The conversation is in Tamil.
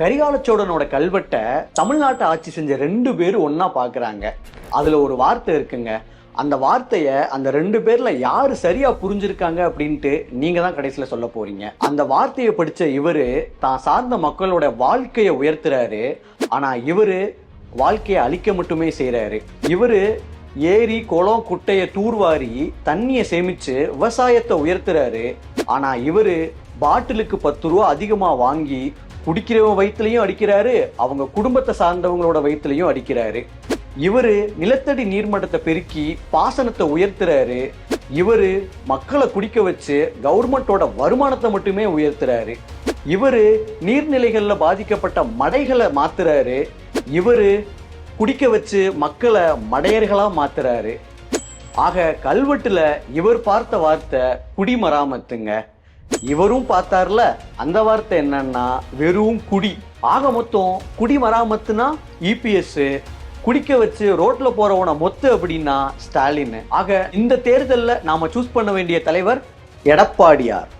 கரிகாலச்சோழனோட கல்வெட்டை தமிழ்நாட்டை ஆட்சி செஞ்ச 2 பேரும் ஒன்னா பாக்குறாங்க. அதுல ஒரு வார்த்தை இருக்குங்க. அந்த வார்த்தைய அந்த 2 பேர்ல யாரு சரியா புரிஞ்சிருக்காங்க அப்படின்ட்டு நீங்க தான் கடைசியில சொல்ல போறீங்க. அந்த வார்த்தையை படிச்ச இவரு தான் சார்ந்த மக்களோட வாழ்க்கையை உயர்த்துறாரு. ஆனா இவரு வாழ்க்கையை அழிக்க மட்டுமே செய்யறாரு. இவரு ஏரி குளம் குட்டைய தூர்வாரி தண்ணியை சேமிச்சு விவசாயத்தை உயர்த்துறாரு. ஆனா இவரு பாட்டிலுக்கு 10 ரூபா அதிகமா வாங்கி குடிக்கிறவங்க வயிற்றுலையும் அடிக்கிறாரு, அவங்க குடும்பத்தை சார்ந்தவங்களோட வயிற்றுலையும் அடிக்கிறாரு. இவரு நிலத்தடி நீர்மட்டத்தை பெருக்கி பாசனத்தை உயர்த்துறாரு. இவரு மக்களை குடிக்க வச்சு கவர்மெண்டோட வருமானத்தை மட்டுமே உயர்த்துறாரு. இவரு நீர்நிலைகள்ல பாதிக்கப்பட்ட மடைகளை மாத்துறாரு. இவரு குடிக்க வச்சு மக்களை மடையர்களா மாத்துறாரு. ஆக கல்வெட்டுல இவர் பார்த்த வார்த்தை குடிமராமத்துங்க. இவரும் பார்த்தார்ல, அந்த வார்த்தை என்னன்னா வெறும் குடி. ஆக மொத்தம் குடிமராமத்துனா இபிஎஸ், குடிக்க வச்சு ரோட்ல போறவன மொத்து அப்படின்னா ஸ்டாலின். ஆக இந்த தேர்தல்ல நாம சூஸ் பண்ண வேண்டிய தலைவர் எடப்பாடியார்.